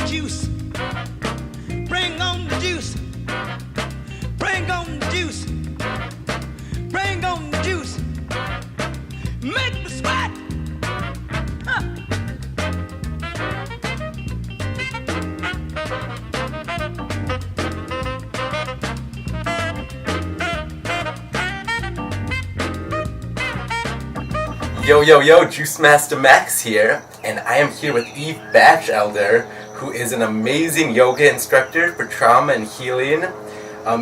juice. Bring on the juice. Bring on the juice. Bring on the juice. Make me sweat. Huh. Yo, yo, yo, Juice Master Max here, and I am here with Eve Batchelder, who is an amazing yoga instructor for trauma and healing.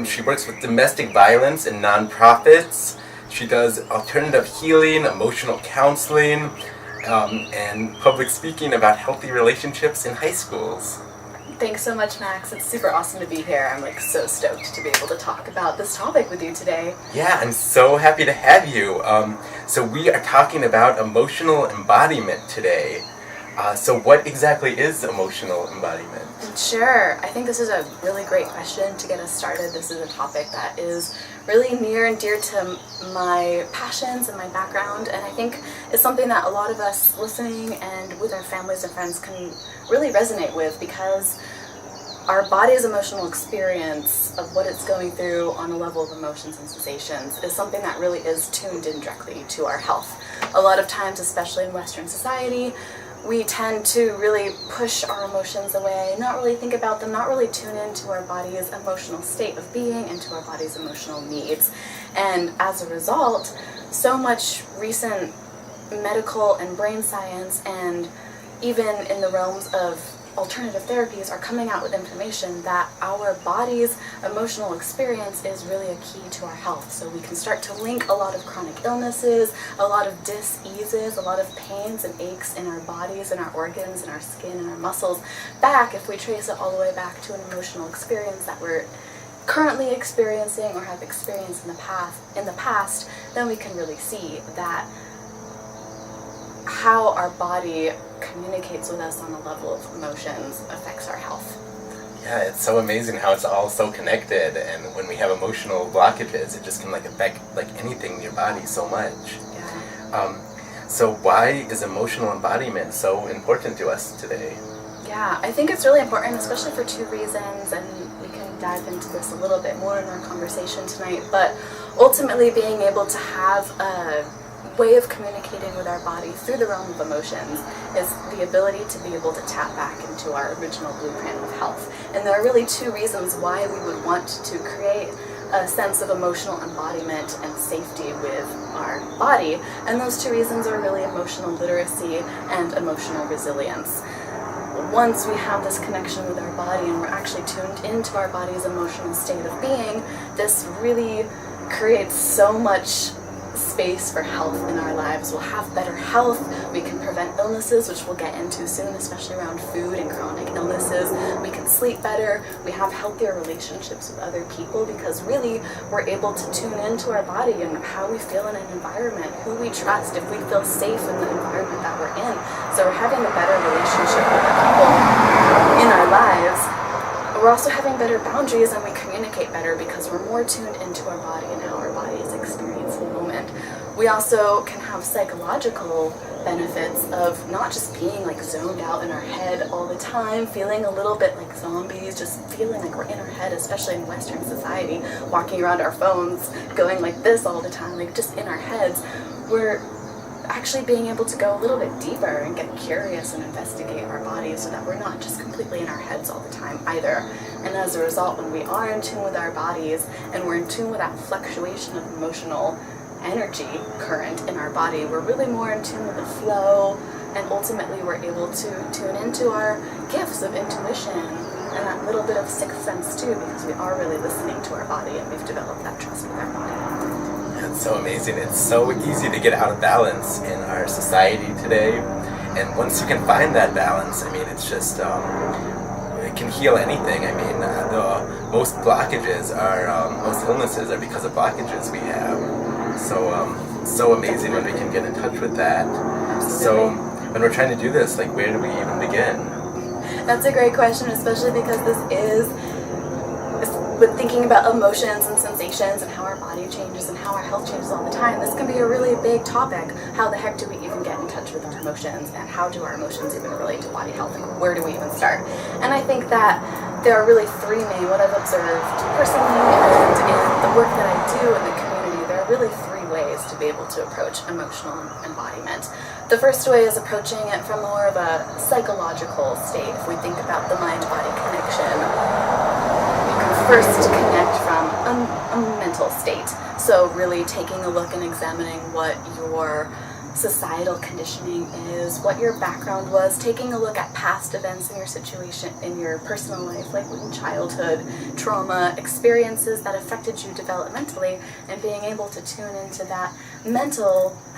She works with domestic violence and nonprofits. She does alternative healing, emotional counseling, and public speaking about healthy relationships in high schools. Thanks so much, Max. It's super awesome to be here. I'm so stoked to be able to talk about this topic with you today. Yeah, I'm so happy to have you. So we are talking about emotional embodiment today. So what exactly is emotional embodiment? Sure. I think this is a really great question to get us started. This is a topic that is really near and dear to my passions and my background, and I think it's something that a lot of us listening and with our families and friends can really resonate with, because our body's emotional experience of what it's going through on a level of emotions and sensations is something that really is tuned in directly to our health. A lot of times, especially in Western society, we tend to really push our emotions away, not really think about them, not really tune into our body's emotional state of being and to our body's emotional needs. And as a result, so much recent medical and brain science, and even in the realms of alternative therapies, are coming out with information that our body's emotional experience is really a key to our health. So we can start to link a lot of chronic illnesses, a lot of dis-eases, a lot of pains and aches in our bodies and our organs and our skin and our muscles back, if we trace it all the way back to an emotional experience that we're currently experiencing or have experienced in the past, then we can really see that how our body communicates with us on a level of emotions affects our health. Yeah, it's so amazing how it's all so connected, and when we have emotional blockages, it just can affect anything in your body so much. Yeah. So why is emotional embodiment so important to us today? Yeah, I think it's really important, especially for two reasons, and we can dive into this a little bit more in our conversation tonight, but ultimately being able to have a way of communicating with our body through the realm of emotions is the ability to be able to tap back into our original blueprint of health. And there are really two reasons why we would want to create a sense of emotional embodiment and safety with our body, and those two reasons are really emotional literacy and emotional resilience. Once we have this connection with our body and we're actually tuned into our body's emotional state of being, this really creates so much space for health in our lives. We'll have better health, we can prevent illnesses, which we'll get into soon, especially around food and chronic illnesses. We can sleep better, we have healthier relationships with other people, because really we're able to tune into our body and how we feel in an environment, who we trust, if we feel safe in the environment that we're in. So we're having a better relationship with the people in our lives. We're also having better boundaries, and we communicate better because we're more tuned into our body and how our body is experiencing the moment. We also can have psychological benefits of not just being zoned out in our head all the time, feeling a little bit like zombies, just feeling like we're in our head, especially in Western society, walking around our phones, going like this all the time, just in our heads. We're actually being able to go a little bit deeper and get curious and investigate our bodies so that we're not just completely in our heads all the time either. And as a result, when we are in tune with our bodies and we're in tune with that fluctuation of emotional energy current in our body, we're really more in tune with the flow, and ultimately we're able to tune into our gifts of intuition and that little bit of sixth sense too, because we are really listening to our body and we've developed that trust with our body. It's so amazing. It's so easy to get out of balance in our society today, and once you can find that balance, it's just it can heal anything. The most blockages are most illnesses are because of blockages we have. So amazing when we can get in touch with that. Absolutely. So when we're trying to do this, where do we even begin? That's a great question, especially because this is with thinking about emotions and sensations and how our body changes and how our health changes all the time, this can be a really big topic. How the heck do we even get in touch with our emotions, and how do our emotions even relate to body health, and where do we even start? And I think that there are really three main, what I've observed personally and in the work that I do in the community, there are really three ways to be able to approach emotional embodiment. The first way is approaching it from more of a psychological state. If we think about the mind-body connection, you can first connect from a mental state. So really taking a look and examining what your societal conditioning is, what your background was, taking a look at past events in your situation, in your personal life, like in childhood, trauma, experiences that affected you developmentally, and being able to tune into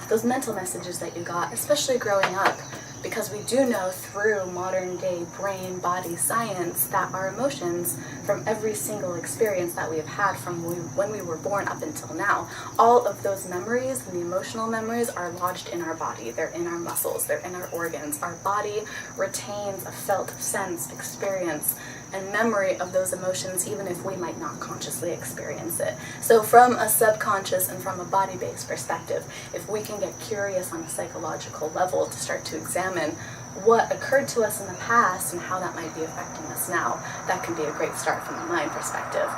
those mental messages that you got, especially growing up. Because we do know through modern day brain body science that our emotions from every single experience that we have had from when we were born up until now, all of those memories and the emotional memories are lodged in our body. They're in our muscles, they're in our organs. Our body retains a felt sense, experience, and memory of those emotions even if we might not consciously experience it. So from a subconscious and from a body-based perspective, if we can get curious on a psychological level to start to examine what occurred to us in the past and how that might be affecting us now, that can be a great start from a mind perspective.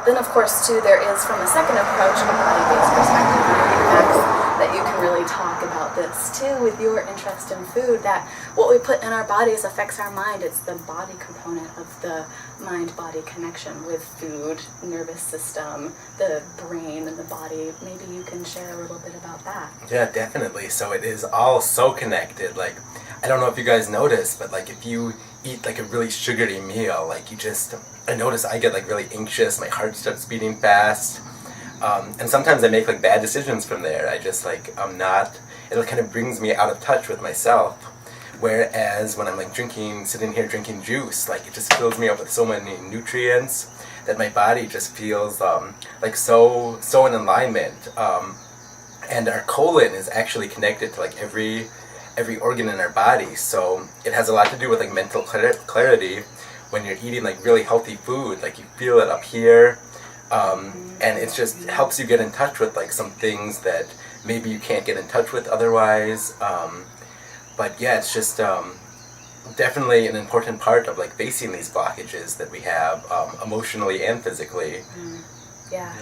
Then of course too, there is from a second approach, a body-based perspective, and I think Max, that you can really talk about this too with your interest in food, that what we put in our bodies affects our mind. It's the body component of the mind-body connection with food, nervous system, the brain and the body. Maybe you can share a little bit about that. Yeah, definitely. So it is all so connected. Like, I don't know if you guys notice, but like if you eat like a really sugary meal, like I notice I get like really anxious, my heart starts beating fast. And sometimes I make like bad decisions from there. It kind of brings me out of touch with myself. Whereas when I'm like sitting here drinking juice, like it just fills me up with so many nutrients that my body just feels like so in alignment. And our colon is actually connected to like every organ in our body. So it has a lot to do with like mental clarity. When you're eating like really healthy food, like you feel it up here. And it just helps you get in touch with like some things that maybe you can't get in touch with otherwise. But yeah, it's just definitely an important part of like facing these blockages that we have emotionally and physically. Yeah,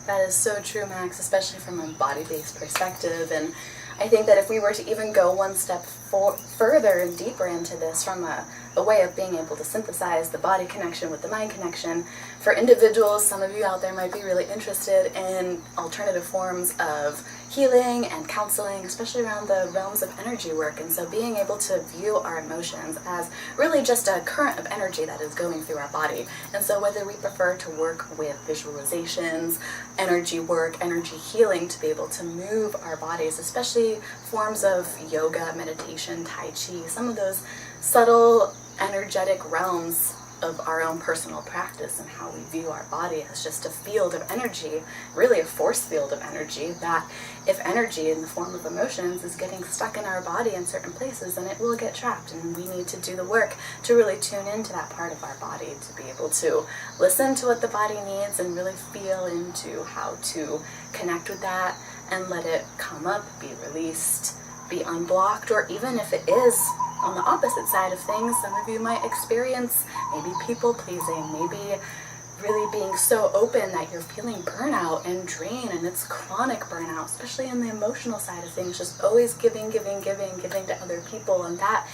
that is so true, Max, especially from a body-based perspective. And I think that if we were to even go one step further and deeper into this from a way of being able to synthesize the body connection with the mind connection, for individuals, some of you out there might be really interested in alternative forms of healing and counseling, especially around the realms of energy work. And so being able to view our emotions as really just a current of energy that is going through our body. And so whether we prefer to work with visualizations, energy work, energy healing, to be able to move our bodies, especially forms of yoga, meditation, tai chi, some of those subtle energetic realms of our own personal practice and how we view our body as just a field of energy, really a force field of energy, that if energy in the form of emotions is getting stuck in our body in certain places, then it will get trapped, and we need to do the work to really tune into that part of our body to be able to listen to what the body needs and really feel into how to connect with that and let it come up, be released, be unblocked, or even if it is on the opposite side of things, some of you might experience maybe people pleasing, maybe really being so open that you're feeling burnout and drain, and it's chronic burnout, especially in the emotional side of things, just always giving to other people. And that,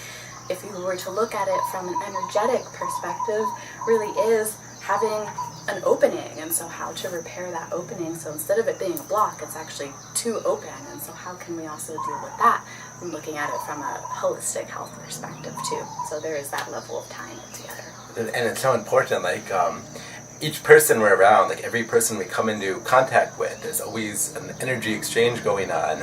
if you were to look at it from an energetic perspective, really is having an opening. And so how to repair that opening, so instead of it being a block, it's actually too open. And so how can we also deal with that, and looking at it from a holistic health perspective too. So there is that level of tying it together. And it's so important, like each person we're around, like every person we come into contact with, there's always an energy exchange going on.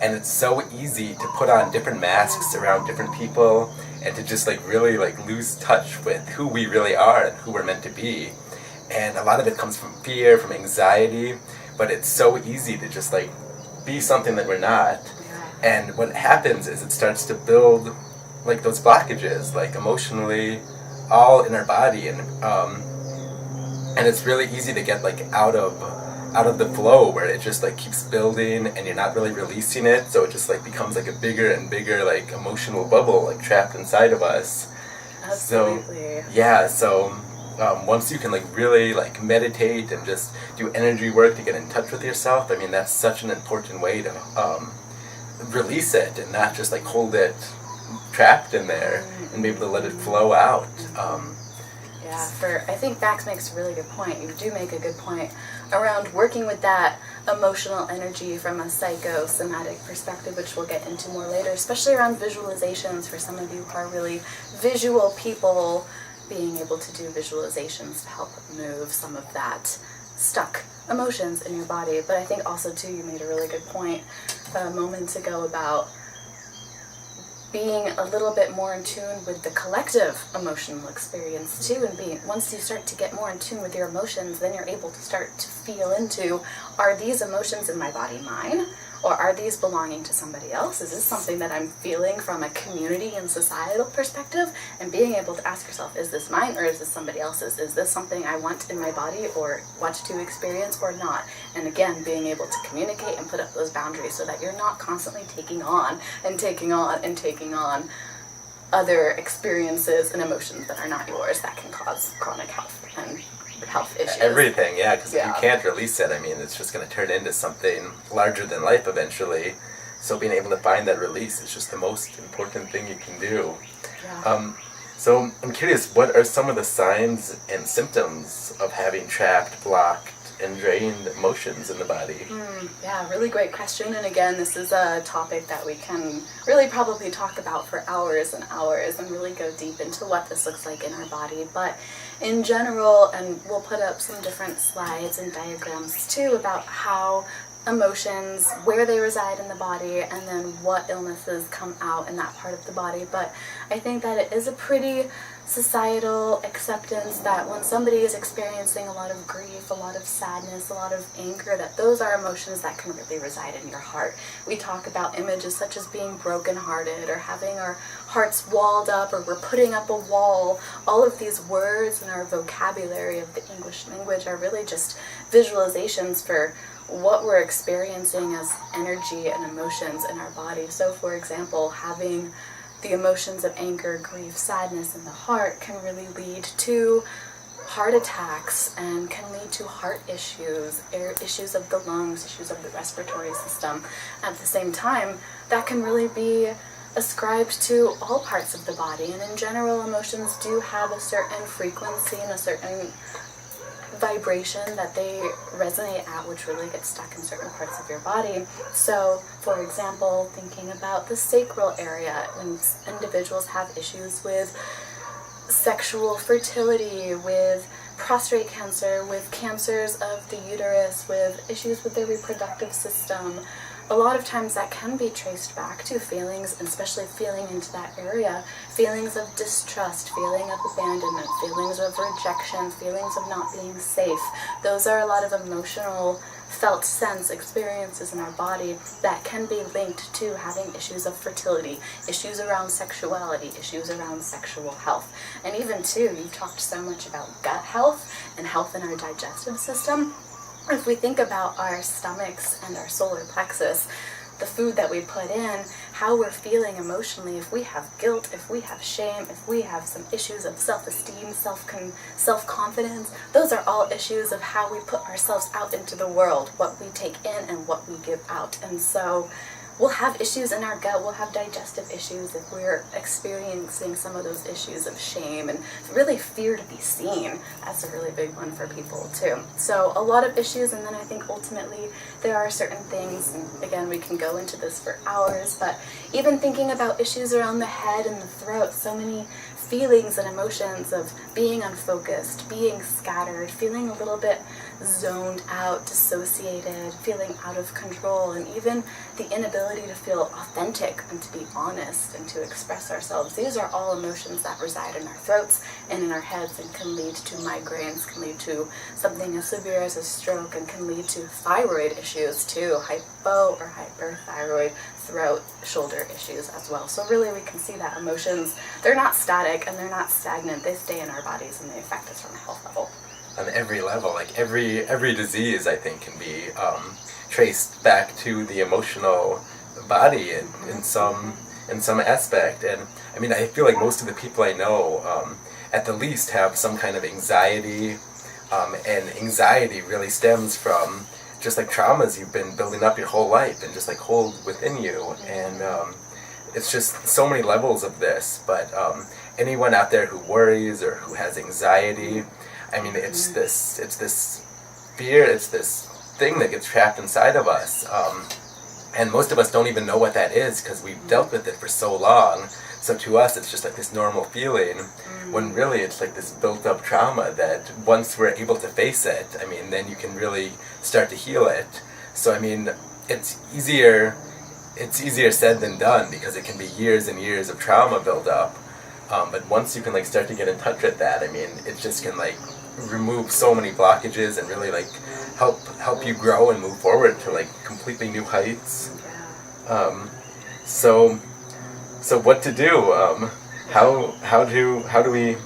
And it's so easy to put on different masks around different people and to just like really like lose touch with who we really are and who we're meant to be. And a lot of it comes from fear, from anxiety, but it's so easy to just like be something that we're not. And what happens is it starts to build like those blockages, like emotionally, all in our body. And And it's really easy to get like out of the flow where it just like keeps building and you're not really releasing it, so it just like becomes like a bigger and bigger like emotional bubble like trapped inside of us. Absolutely. So once you can like really like meditate and just do energy work to get in touch with yourself, I mean that's such an important way to release it and not just like hold it trapped in there and be able to let it flow out. I think Max makes a really good point. You do make a good point around working with that emotional energy from a psychosomatic perspective, which we'll get into more later, especially around visualizations for some of you who are really visual people, being able to do visualizations to help move some of that stuck emotions in your body. But I think also too, you made a really good point a moment ago about being a little bit more in tune with the collective emotional experience too, and once you start to get more in tune with your emotions, then you're able to start to feel into, are these emotions in my body mine? Or are these belonging to somebody else? Is this something that I'm feeling from a community and societal perspective? And being able to ask yourself, is this mine or is this somebody else's? Is this something I want in my body or want to experience or not? And again, being able to communicate and put up those boundaries so that you're not constantly taking on and taking on and taking on other experiences and emotions that are not yours that can cause chronic health and health issues. Everything, yeah, because if you can't release it, I mean, it's just going to turn into something larger than life eventually. So being able to find that release is just the most important thing you can do. Yeah. So I'm curious, what are some of the signs and symptoms of having trapped, blocked, and drained emotions in the body? Yeah, really great question. And again, this is a topic that we can really probably talk about for hours and hours and really go deep into what this looks like in our body. But in general, and we'll put up some different slides and diagrams too about how emotions, where they reside in the body, and then what illnesses come out in that part of the body. But I think that it is a pretty societal acceptance that when somebody is experiencing a lot of grief, a lot of sadness, a lot of anger, that those are emotions that can really reside in your heart. We talk about images such as being brokenhearted or having our hearts walled up, or we're putting up a wall. All of these words in our vocabulary of the English language are really just visualizations for what we're experiencing as energy and emotions in our body. So for example, having the emotions of anger, grief, sadness in the heart can really lead to heart attacks and can lead to heart issues, issues of the lungs, issues of the respiratory system. At the same time, that can really be ascribed to all parts of the body. And in general, emotions do have a certain frequency and a certain vibration that they resonate at, which really gets stuck in certain parts of your body. So, for example, thinking about the sacral area, when individuals have issues with sexual fertility, with prostate cancer, with cancers of the uterus, with issues with their reproductive system, a lot of times that can be traced back to feelings, especially feeling into that area, feelings of distrust, feeling of abandonment, feelings of rejection, feelings of not being safe. Those are a lot of emotional felt sense experiences in our body that can be linked to having issues of fertility, issues around sexuality, issues around sexual health. And even too, you've talked so much about gut health and health in our digestive system. If we think about our stomachs and our solar plexus, the food that we put in, how we're feeling emotionally, if we have guilt, if we have shame, if we have some issues of self-esteem, self-confidence, those are all issues of how we put ourselves out into the world, what we take in and what we give out. And so we'll have issues in our gut, we'll have digestive issues if we're experiencing some of those issues of shame and really fear to be seen. That's a really big one for people too. So a lot of issues, and then I think ultimately there are certain things, and again we can go into this for hours, but even thinking about issues around the head and the throat, so many feelings and emotions of being unfocused, being scattered, feeling a little bit zoned out, dissociated, feeling out of control, and even the inability to feel authentic and to be honest and to express ourselves. These are all emotions that reside in our throats and in our heads and can lead to migraines, can lead to something as severe as a stroke, and can lead to thyroid issues too, hypo or hyperthyroid, throat, shoulder issues as well. So really we can see that emotions, they're not static and they're not stagnant. They stay in our bodies and they affect us from a health level. on every level. Like every disease, I think, can be traced back to the emotional body in some aspect. And I mean, I feel like most of the people I know, at the least, have some kind of anxiety, and anxiety really stems from just like traumas you've been building up your whole life and just like hold within you. And it's just so many levels of this. But anyone out there who worries or who has anxiety, I mean, it's this fear, it's this thing that gets trapped inside of us. And most of us don't even know what that is because we've dealt with it for so long. So to us, it's just like this normal feeling, when really it's like this built-up trauma that once we're able to face it, I mean, then you can really start to heal it. So I mean, it's easier said than done because it can be years and years of trauma built up. But once you can like start to get in touch with that, I mean, it just can like remove so many blockages and really like help you grow and move forward to like completely new heights. So what to do? How do we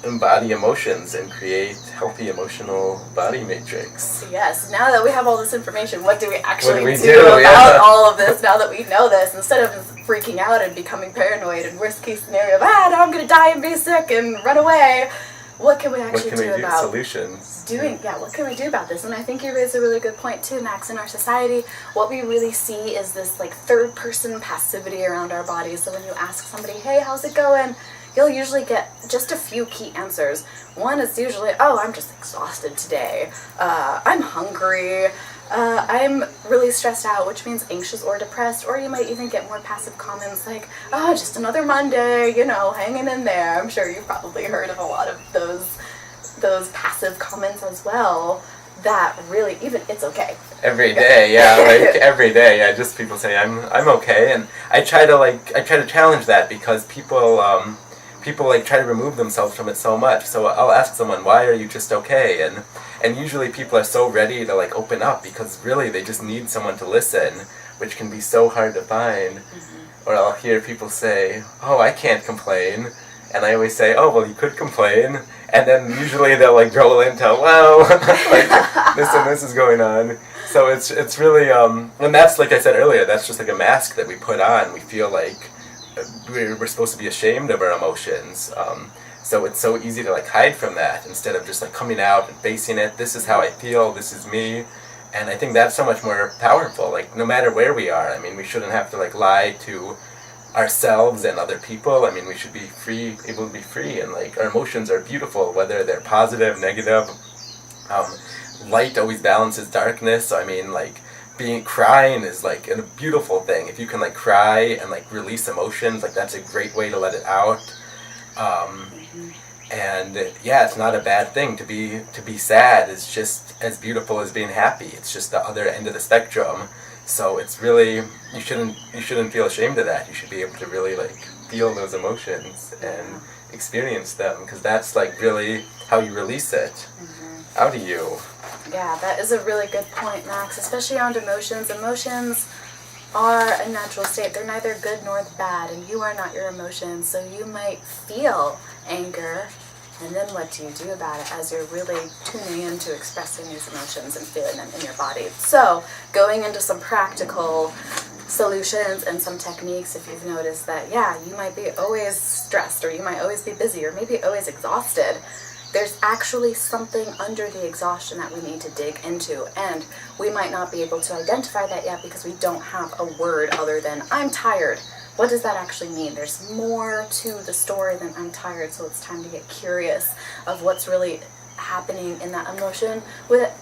embody emotions and create healthy emotional body matrix? Yes, now that we have all this information, what do we actually do do about all of this now that we know this? Instead of freaking out and becoming paranoid and worst case scenario, now I'm going to die and be sick and run away. What can we actually do about solutions? What can we do about this? And I think you raised a really good point too, Max. In our society, what we really see is this like third person passivity around our bodies. So when you ask somebody, hey, how's it going? You'll usually get just a few key answers. One is usually, oh, I'm just exhausted today. I'm hungry. I'm really stressed out, which means anxious or depressed. Or you might even get more passive comments like, oh, just another Monday, hanging in there. I'm sure you've probably heard of a lot of those passive comments as well. That really, even it's okay. Every day, every day, just people say I'm okay, and I try to challenge that because people like try to remove themselves from it so much. So I'll ask someone, why are you just okay? And usually people are so ready to like open up because really they just need someone to listen, which can be so hard to find. Mm-hmm. Or I'll hear people say, oh, I can't complain. And I always say, oh, well, you could complain. And then usually they'll like roll into, well, like this and this is going on. So it's really, and that's, like I said earlier, that's just like a mask that we put on. We feel like we're supposed to be ashamed of our emotions. So it's so easy to like hide from that instead of just like coming out and facing it. This is how I feel. This is me. And I think that's so much more powerful. Like no matter where we are, I mean, we shouldn't have to like lie to ourselves and other people. I mean, we should be free, able to be free, and like our emotions are beautiful, whether they're positive, negative. Light always balances darkness. So I mean, like crying is like a beautiful thing. If you can like cry and like release emotions, like that's a great way to let it out. And yeah, it's not a bad thing to be sad. It's just as beautiful as being happy. It's just the other end of the spectrum. So it's really, you shouldn't feel ashamed of that. You should be able to really like feel those emotions and experience them, because that's like really how you release it out of you. Yeah, that is a really good point, Max, especially around emotions. Emotions are a natural state. They're neither good nor bad, and you are not your emotions. So you might feel anger, and then what do you do about it as you're really tuning into expressing these emotions and feeling them in your body? So going into some practical solutions and some techniques, if you've noticed that, you might be always stressed, or you might always be busy, or maybe always exhausted. There's actually something under the exhaustion that we need to dig into, and we might not be able to identify that yet because we don't have a word other than I'm tired. What does that actually mean? There's more to the story than I'm tired, so it's time to get curious of what's really happening in that emotion, with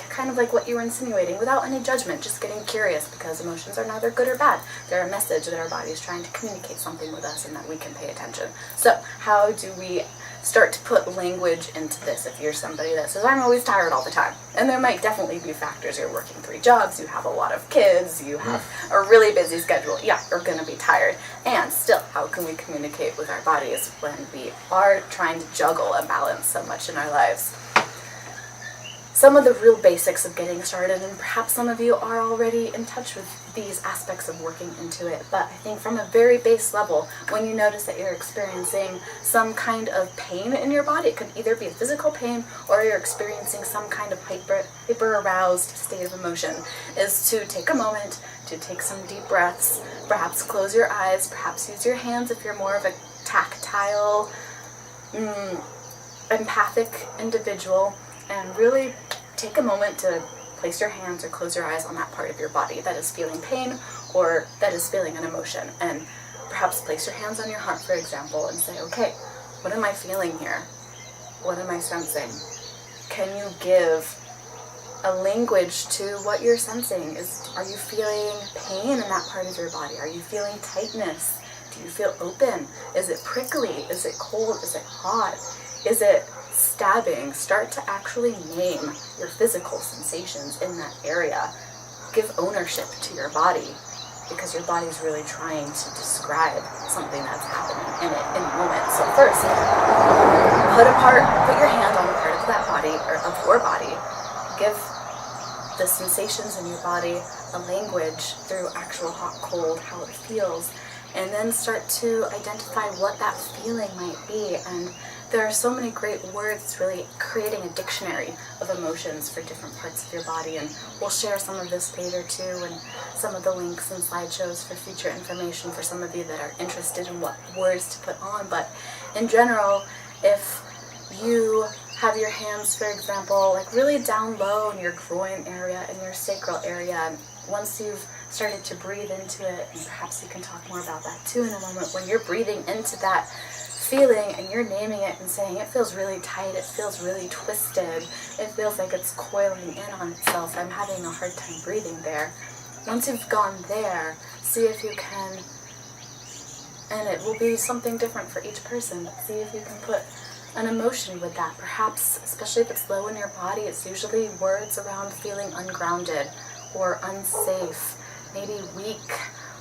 kind of like what you were insinuating, without any judgment, just getting curious, because emotions are neither good or bad. They're a message that our body is trying to communicate something with us and that we can pay attention. So how do we start to put language into this if you're somebody that says, I'm always tired all the time? And there might definitely be factors. You're working 3 jobs, you have a lot of kids, you have a really busy schedule. Yeah, you're going to be tired. And still, how can we communicate with our bodies when we are trying to juggle and balance so much in our lives? some of the real basics of getting started, and perhaps some of you are already in touch with these aspects of working into it, but I think from a very base level, when you notice that you're experiencing some kind of pain in your body, it could either be a physical pain or you're experiencing some kind of hyper aroused state of emotion, is to take a moment to take some deep breaths, perhaps close your eyes, perhaps use your hands if you're more of a tactile, empathic individual, and really take a moment to place your hands or close your eyes on that part of your body that is feeling pain or that is feeling an emotion. And perhaps place your hands on your heart, for example, and say, okay, what am I feeling here? What am I sensing? Can you give a language to what you're sensing? Are you feeling pain in that part of your body? Are you feeling tightness? Do you feel open? Is it prickly? Is it cold? Is it hot? Is it stabbing? Start to actually name your physical sensations in that area. Give ownership to your body, because your body's really trying to describe something that's happening in it in the moment. So first, put your hand on a part of that body, or of your body. Give the sensations in your body a language through actual hot, cold, how it feels, and then start to identify what that feeling might be. And there are so many great words, really creating a dictionary of emotions for different parts of your body, and we'll share some of this later too, and some of the links and slideshows for future information for some of you that are interested in what words to put on. But in general, if you have your hands, for example, like really down low in your groin area, in your sacral area, and once you've started to breathe into it, and perhaps you can talk more about that too in a moment, when you're breathing into that feeling and you're naming it and saying it feels really tight, it feels really twisted, it feels like it's coiling in on itself, I'm having a hard time breathing there. Once you've gone there, see if you can, and it will be something different for each person, but see if you can put an emotion with that. Perhaps, especially if it's low in your body, it's usually words around feeling ungrounded or unsafe, maybe weak,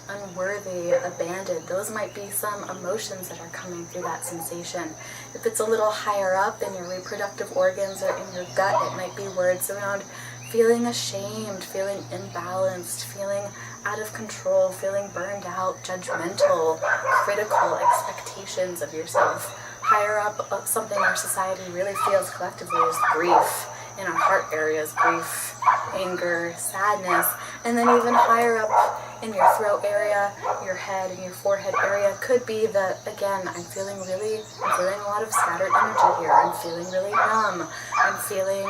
unworthy, abandoned. Those might be some emotions that are coming through that sensation. If it's a little higher up in your reproductive organs or in your gut, it might be words around feeling ashamed, feeling imbalanced, feeling out of control, feeling burned out, judgmental, critical expectations of yourself. Higher up, something our society really feels collectively is grief. In our heart areas, grief, anger, sadness, and then even higher up in your throat area, your head and your forehead area could be the, again, I'm feeling a lot of scattered energy here. I'm feeling really numb. I'm feeling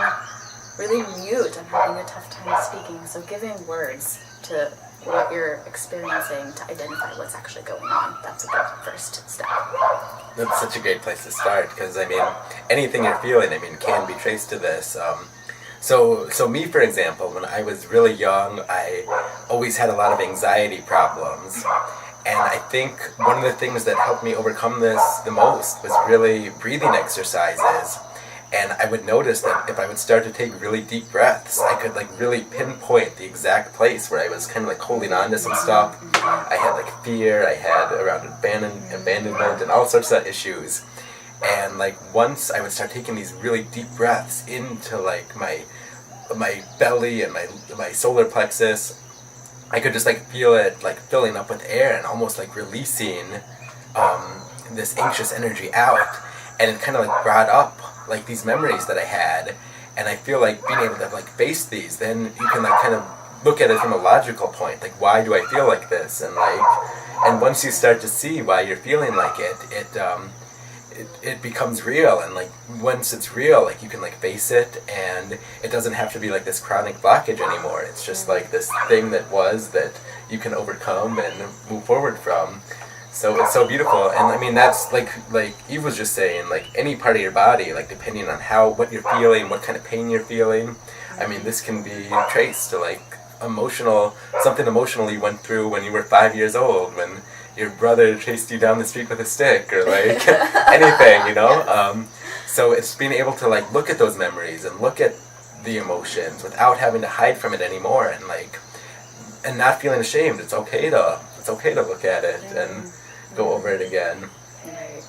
really mute. I'm having a tough time speaking. So giving words to what you're experiencing to identify what's actually going on, that's a good first step. That's such a great place to start, because I mean, anything you're feeling, I mean, can be traced to this. So me, for example, when I was really young, I always had a lot of anxiety problems, and I think one of the things that helped me overcome this the most was really breathing exercises. And I would notice that if I would start to take really deep breaths, I could like really pinpoint the exact place where I was kind of like holding on to some stuff. I had like fear, I had around abandonment and all sorts of issues. And like once I would start taking these really deep breaths into like my belly and my solar plexus, I could just like feel it like filling up with air and almost like releasing this anxious energy out. And it kind of like brought up like these memories that I had, and I feel like being able to like face these, then you can like kind of look at it from a logical point, like why do I feel like this, and once you start to see why you're feeling like it becomes real, and like once it's real, like you can like face it, and it doesn't have to be like this chronic blockage anymore. It's just like this thing that you can overcome and move forward from. So it's so beautiful, and I mean that's like Eve was just saying, like any part of your body, like depending on what you're feeling, what kind of pain you're feeling. I mean, this can be traced to like something emotional you went through when you were 5 years old, when your brother chased you down the street with a stick, or like anything, you know. So it's being able to like look at those memories and look at the emotions without having to hide from it anymore, and not feeling ashamed. It's okay to look at it and go over it again. Right.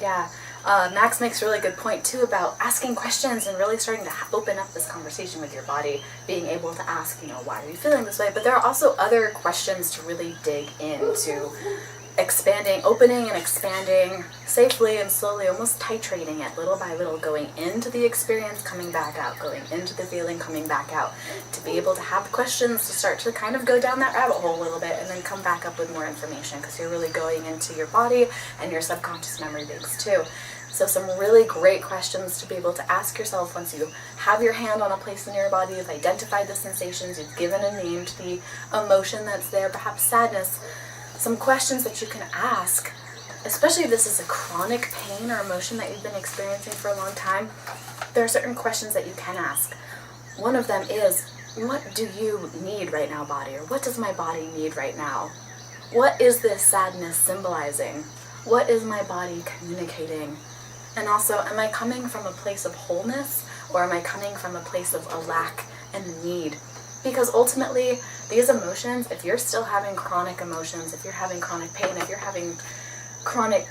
Yeah. Max makes a really good point too about asking questions and really starting to open up this conversation with your body, being able to ask, why are you feeling this way? But there are also other questions to really dig into opening and expanding safely and slowly, almost titrating it little by little, going into the experience, coming back out, going into the feeling, coming back out, to be able to have questions to start to kind of go down that rabbit hole a little bit and then come back up with more information, because you're really going into your body and your subconscious memory banks too. So some really great questions to be able to ask yourself once you have your hand on a place in your body, you've identified the sensations, you've given a name to the emotion that's there, perhaps sadness. Some questions that you can ask, especially if this is a chronic pain or emotion that you've been experiencing for a long time, there are certain questions that you can ask. One of them is, what do you need right now, body? Or what does my body need right now? What is this sadness symbolizing? What is my body communicating? And also, am I coming from a place of wholeness, or am I coming from a place of a lack and need? Because ultimately, these emotions, if you're still having chronic emotions, if you're having chronic pain, if you're having chronic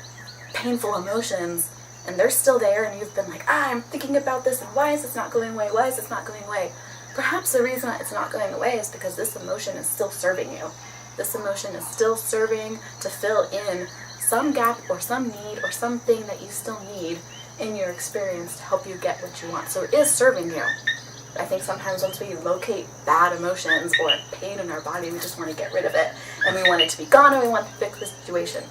painful emotions, and they're still there, and you've been like, I'm thinking about this, and why is this not going away? Why is this not going away? Perhaps the reason it's not going away is because this emotion is still serving you. This emotion is still serving to fill in some gap or some need or something that you still need in your experience to help you get what you want. So it is serving you. I think sometimes once we locate bad emotions or pain in our body, we just want to get rid of it, and we want it to be gone, and we want to fix the situation.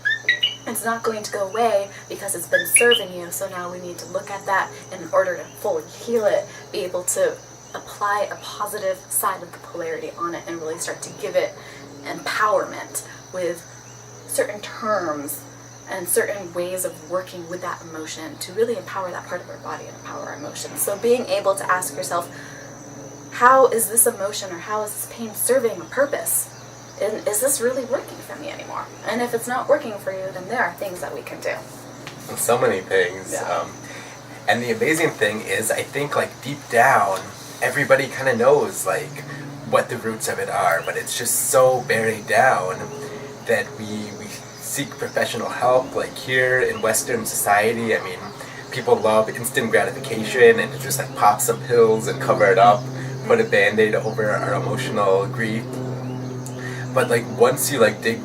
It's not going to go away because it's been serving you, so now we need to look at that in order to fully heal it, be able to apply a positive side of the polarity on it, and really start to give it empowerment with certain terms and certain ways of working with that emotion to really empower that part of our body and empower our emotions. So being able to ask yourself, how is this emotion or how is this pain serving a purpose? And is this really working for me anymore? And if it's not working for you, then there are things that we can do. So many things. Yeah. And the amazing thing is, I think deep down, everybody kind of knows what the roots of it are, but it's just so buried down that we seek professional help. Here in Western society, people love instant gratification and to just pop some pills and cover it up, put a band-aid over our emotional grief. But once you dig,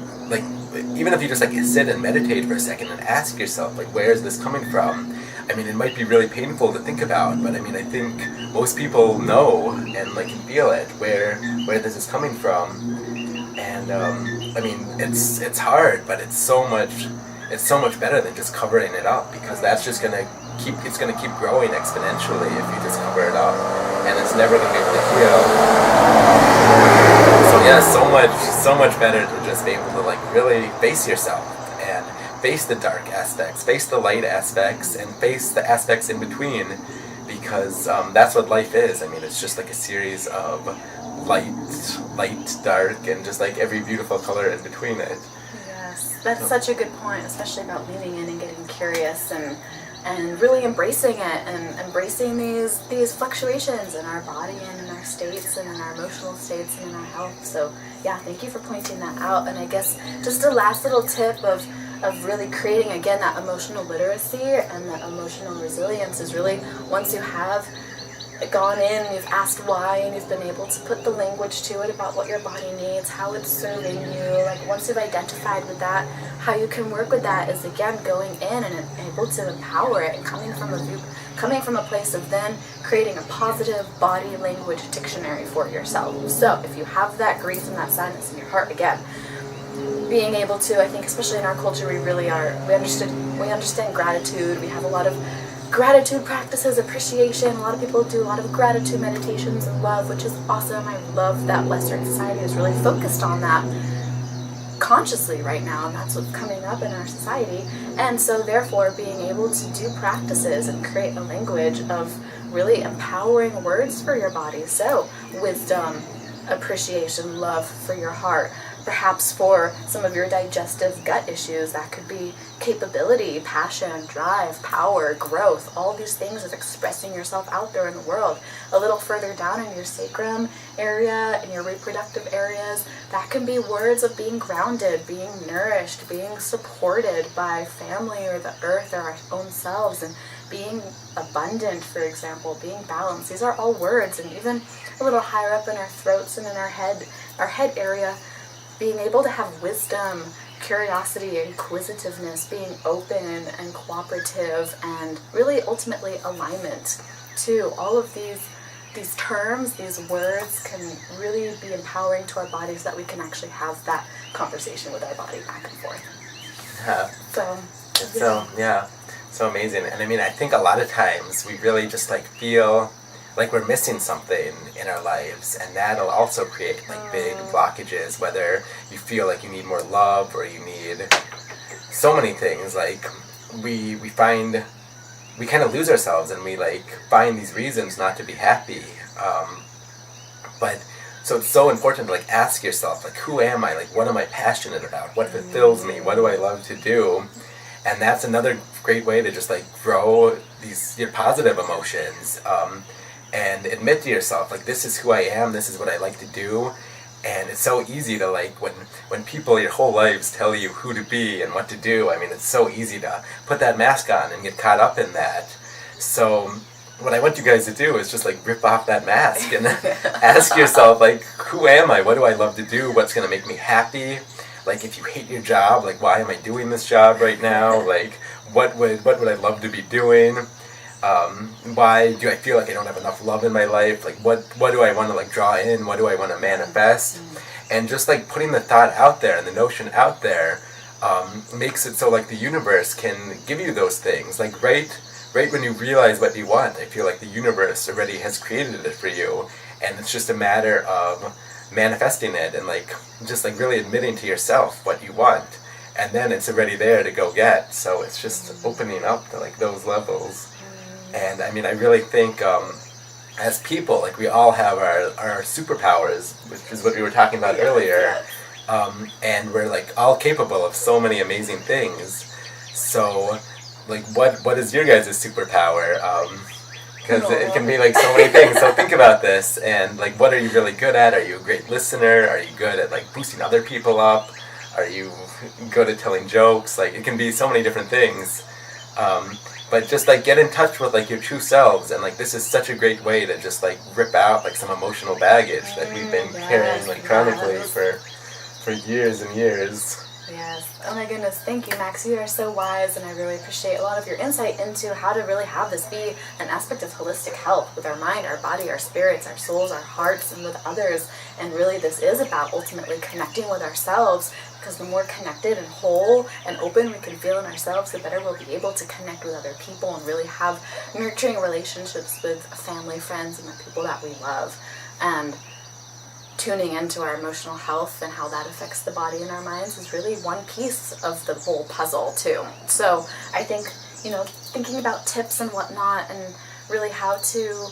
even if you just sit and meditate for a second and ask yourself where is this coming from? It might be really painful to think about, but I think most people know and can feel it where this is coming from. And it's hard, but it's so much better than just covering it up, because that's just gonna keep growing exponentially if you just cover it up, and it's never gonna be able to heal. So yeah, so much better to just be able to really face yourself and face the dark aspects, face the light aspects, and face the aspects in between, because that's what life is. It's just a series of light, dark, and just every beautiful color in between it. Yes, that's such a good point, especially about leaning in and getting curious and really embracing it and embracing these fluctuations in our body and in our states and in our emotional states and in our health. So yeah, thank you for pointing that out. And I guess just a last little tip of really creating again that emotional literacy and that emotional resilience is really, once you have gone in and you've asked why and you've been able to put the language to it about what your body needs, how it's serving you, once you've identified with that, how you can work with that is again going in and able to empower it and coming from a place of then creating a positive body language dictionary for yourself. So if you have that grief and that sadness in your heart, again, being able to, I think especially in our culture, we understand gratitude. We have a lot of gratitude practices, appreciation. A lot of people do a lot of gratitude meditations and love, which is awesome. I love that Western society is really focused on that consciously right now, and that's what's coming up in our society. And so therefore being able to do practices and create a language of really empowering words for your body. So wisdom, appreciation, love for your heart, Perhaps for some of your digestive gut issues, that could be capability, passion, drive, power, growth, all these things of expressing yourself out there in the world. A little further down in your sacrum area, in your reproductive areas, that can be words of being grounded, being nourished, being supported by family or the earth or our own selves, and being abundant, for example, being balanced. These are all words. And even a little higher up in our throats and in our head area, being able to have wisdom, curiosity, inquisitiveness, being open and cooperative, and really ultimately alignment too. All of these terms, these words can really be empowering to our bodies, so that we can actually have that conversation with our body back and forth. Yeah. So amazing. And I mean, I think a lot of times we really just like feel like we're missing something in our lives, and that'll also create like big blockages, whether you feel like you need more love or you need so many things. Like we kind of lose ourselves, and we like find these reasons not to be happy. But so it's so important to like ask yourself, like, who am I? Like, what am I passionate about? What fulfills me? What do I love to do? And that's another great way to just like grow your positive emotions. And admit to yourself, like, this is who I am, this is what I like to do. And it's so easy to, like, when people your whole lives tell you who to be and what to do, I mean, it's so easy to put that mask on and get caught up in that. So what I want you guys to do is just, like, rip off that mask and ask yourself, like, who am I? What do I love to do? What's going to make me happy? Like, if you hate your job, like, why am I doing this job right now? Like, what would I love to be doing? Why do I feel like I don't have enough love in my life? Like, what do I want to like draw in? What do I want to manifest? And just like putting the thought out there and the notion out there makes it so like the universe can give you those things. Like right when you realize what you want, I feel like the universe already has created it for you, and it's just a matter of manifesting it and like just like really admitting to yourself what you want, and then it's already there to go get. So it's just opening up to like those levels. And I mean, I really think as people, like we all have our superpowers, which is what we were talking about earlier. And we're like all capable of so many amazing things. So like what is your guys' superpower? Because it can be like so many things. So think about this, and like what are you really good at? Are you a great listener? Are you good at like boosting other people up? Are you good at telling jokes? Like it can be so many different things. But just like get in touch with like your true selves, and like this is such a great way to just like rip out like some emotional baggage that we've been carrying like chronically for years and years. Yes. Oh my goodness. Thank you, Max. You are so wise, and I really appreciate a lot of your insight into how to really have this be an aspect of holistic health with our mind, our body, our spirits, our souls, our hearts, and with others. And really this is about ultimately connecting with ourselves, because the more connected and whole and open we can feel in ourselves, the better we'll be able to connect with other people and really have nurturing relationships with family, friends, and the people that we love. And tuning into our emotional health and how that affects the body and our minds is really one piece of the whole puzzle too. So I think, thinking about tips and whatnot, and really how to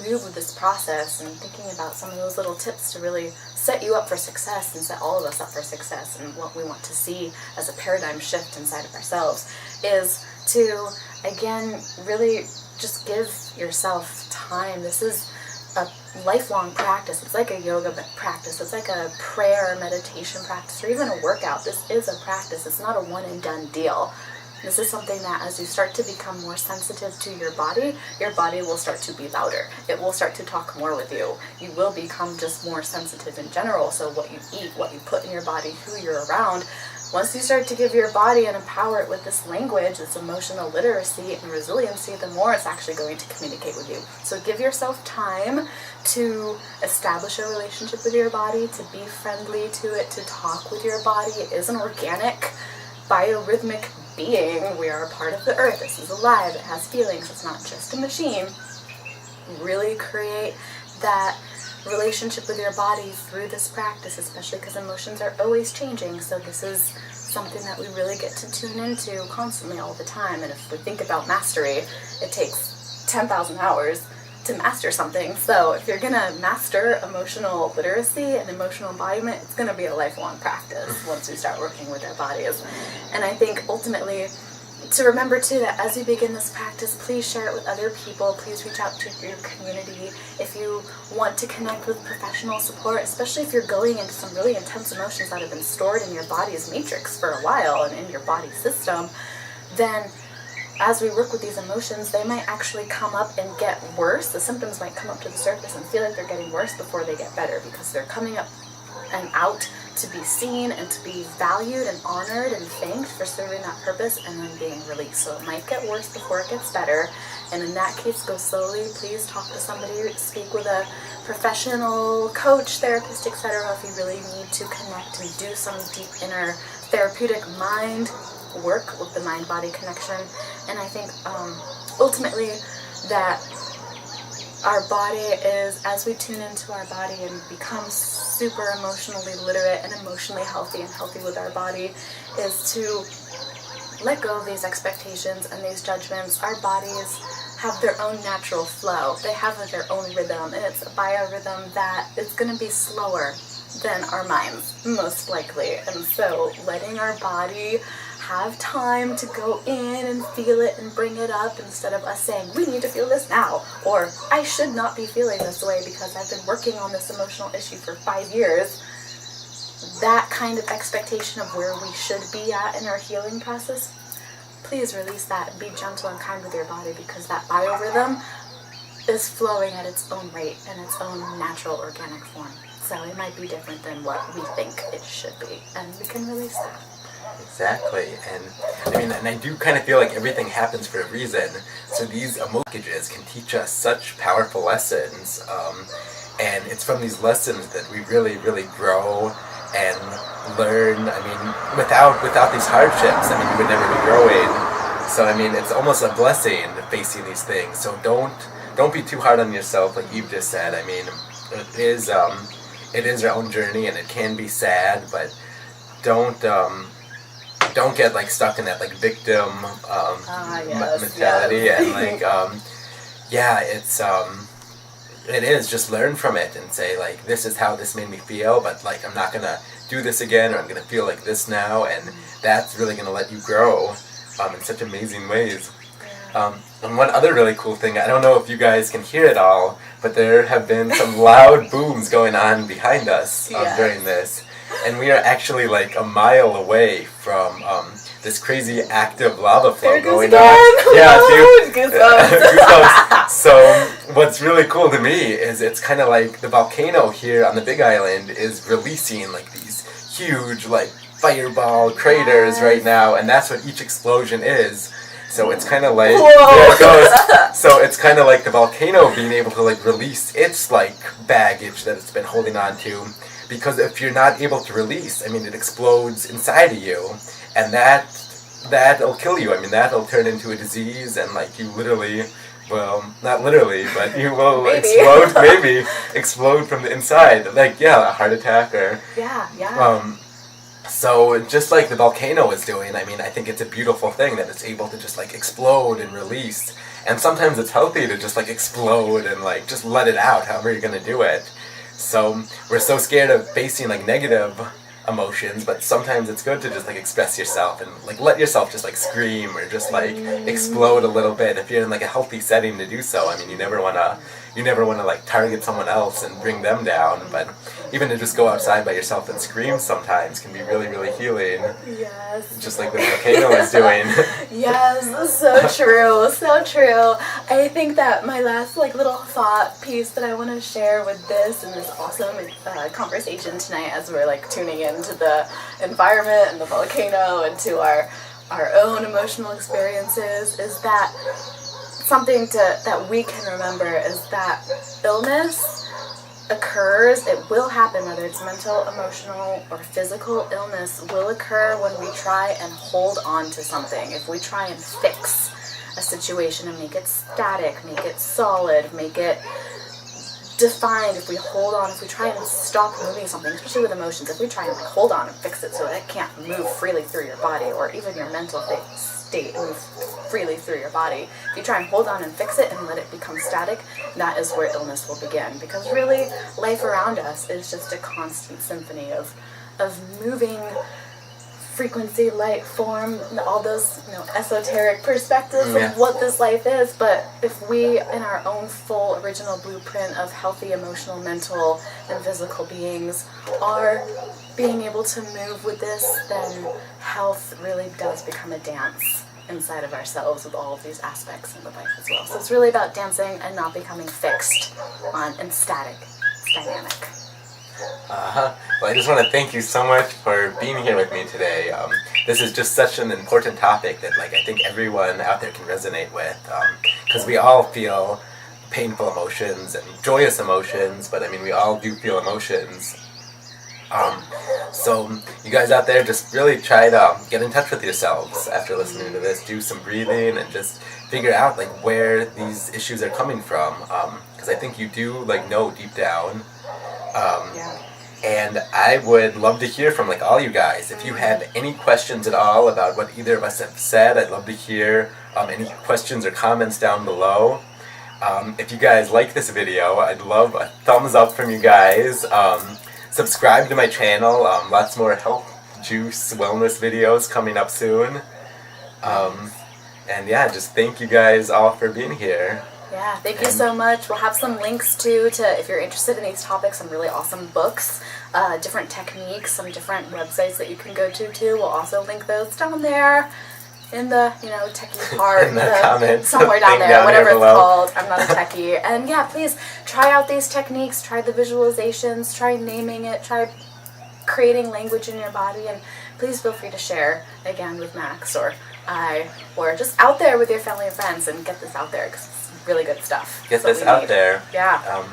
move with this process, and thinking about some of those little tips to really set you up for success and set all of us up for success and what we want to see as a paradigm shift inside of ourselves, is to, again, really just give yourself time. This is a lifelong practice. It's like a yoga practice. It's like a prayer, meditation practice, or even a workout. This is a practice. It's not a one and done deal. This is something that as you start to become more sensitive to your body will start to be louder. It will start to talk more with you. You will become just more sensitive in general. So what you eat, what you put in your body, who you're around, once you start to give your body and empower it with this language, this emotional literacy and resiliency, the more it's actually going to communicate with you. So give yourself time to establish a relationship with your body, to be friendly to it, to talk with your body. It is an organic, biorhythmic being. We are a part of the earth. This is alive. It has feelings. It's not just a machine. Really create that relationship with your body through this practice, especially because emotions are always changing. So this is something that we really get to tune into constantly all the time. And if we think about mastery, it takes 10,000 hours to master something. So if you're gonna master emotional literacy and emotional embodiment, it's gonna be a lifelong practice once we start working with our bodies. And I think ultimately to remember too that as you begin this practice, please share it with other people. Please reach out to your community. If you want to connect with professional support, especially if you're going into some really intense emotions that have been stored in your body's matrix for a while and in your body system, then as we work with these emotions, they might actually come up and get worse. The symptoms might come up to the surface and feel like they're getting worse before they get better, because they're coming up and out to be seen and to be valued and honored and thanked for serving that purpose, and then being released. So it might get worse before it gets better, and in that case, go slowly. Please talk to somebody, speak with a professional coach, therapist, etc. if you really need to connect and do some deep inner therapeutic mind work with the mind-body connection. And I think ultimately that our body is, as we tune into our body and become super emotionally literate and emotionally healthy and healthy with our body, is to let go of these expectations and these judgments. Our bodies have their own natural flow. They have their own rhythm, and it's a biorhythm that is going to be slower than our minds, most likely. And so letting our body have time to go in and feel it and bring it up, instead of us saying, we need to feel this now, or I should not be feeling this way because I've been working on this emotional issue for 5 years. That kind of expectation of where we should be at in our healing process, please release that and be gentle and kind with your body, because that biorhythm is flowing at its own rate in its own natural organic form. So it might be different than what we think it should be, and we can release that. Exactly, and I do kind of feel like everything happens for a reason. So these blockages can teach us such powerful lessons, and it's from these lessons that we really, really grow and learn. Without these hardships, we would never be growing. So it's almost a blessing facing these things. So don't be too hard on yourself, like Eve just said. It is our own journey, and it can be sad, but don't get stuck in that victim mentality, and it is just learn from it and say this is how this made me feel, but I'm not gonna do this again, or I'm gonna feel like this now, and that's really gonna let you grow in such amazing ways. And one other really cool thing, I don't know if you guys can hear it all, but there have been some loud booms going on behind us during this. And we are actually a mile away from this crazy active lava flow going on. Yeah, dude. Goosebumps. So what's really cool to me is it's kind of like the volcano here on the Big Island is releasing these huge fireball craters right now, and that's what each explosion is. So it's kind of there it goes. So it's kind of like the volcano being able to release its baggage that it's been holding on to. Because if you're not able to release, it explodes inside of you, and that'll kill you. That'll turn into a disease, and you literally, well, not literally, but you will explode from the inside, a heart attack or so just like the volcano is doing. I think it's a beautiful thing that it's able to just explode and release, and sometimes it's healthy to just explode and just let it out, however you're gonna do it. So we're so scared of facing negative emotions, but sometimes it's good to just express yourself and let yourself just scream or just explode a little bit if you're in a healthy setting to do so. You never want to target someone else and bring them down, but even to just go outside by yourself and scream sometimes can be really, really healing. Yes. Just like the volcano is doing. Yes, so true, so true. I think that my last little thought piece that I want to share with this and this awesome conversation tonight, as we're tuning into the environment and the volcano and to our own emotional experiences, is that something that we can remember is that illness occurs. It will happen, whether it's mental, emotional, or physical illness will occur when we try and hold on to something. If we try and fix a situation and make it static, make it solid, make it defined, if we hold on, if we try and stop moving something, especially with emotions, if we try and hold on and fix it so that it can't move freely through your body or even your mental state and move freely through your body. If you try and hold on and fix it and let it become static, that is where illness will begin. Because really, life around us is just a constant symphony of moving frequency, light, form, all those esoteric perspectives of what this life is. But if we, in our own full original blueprint of healthy emotional, mental, and physical beings, are being able to move with this, then health really does become a dance inside of ourselves with all of these aspects in the life as well. So it's really about dancing and not becoming fixed on and static. It's dynamic. Well, I just want to thank you so much for being here with me today. This is just such an important topic that, like, I think everyone out there can resonate with, because we all feel painful emotions and joyous emotions, but I mean, we all do feel emotions. So you guys out there, just really try to get in touch with yourselves after listening to this. Do some breathing and just figure out like where these issues are coming from, because I think you do like know deep down. And I would love to hear from like all you guys. If you have any questions at all about what either of us have said, I'd love to hear any questions or comments down below. If you guys like this video, I'd love a thumbs up from you guys. Subscribe to my channel. Lots more health, juice, wellness videos coming up soon. And yeah, just thank you guys all for being here. Yeah, thank you so much. We'll have some links too to, if you're interested in these topics, some really awesome books, different techniques, some different websites that you can go to too. We'll also link those down there in the, techie part, in the comments, somewhere down there, whatever it's below. called. I'm not a techie. And yeah, please try out these techniques, try the visualizations, try naming it, try creating language in your body, and please feel free to share again with Max or I, or just out there with your family and friends, and get this out there because it's really good stuff. Get this out there. Yeah.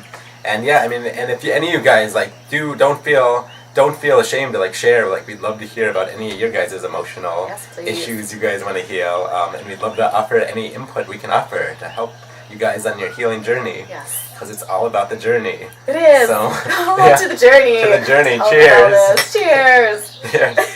And yeah, I mean, and if any of you guys like don't feel ashamed to like share. Like, we'd love to hear about any of your guys' emotional issues you guys want to heal, and we'd love to offer any input we can offer to help you guys on your healing journey. Yes. Because it's all about the journey. It is. So, to the journey. To the journey. Oh, Cheers. Cheers. Yeah.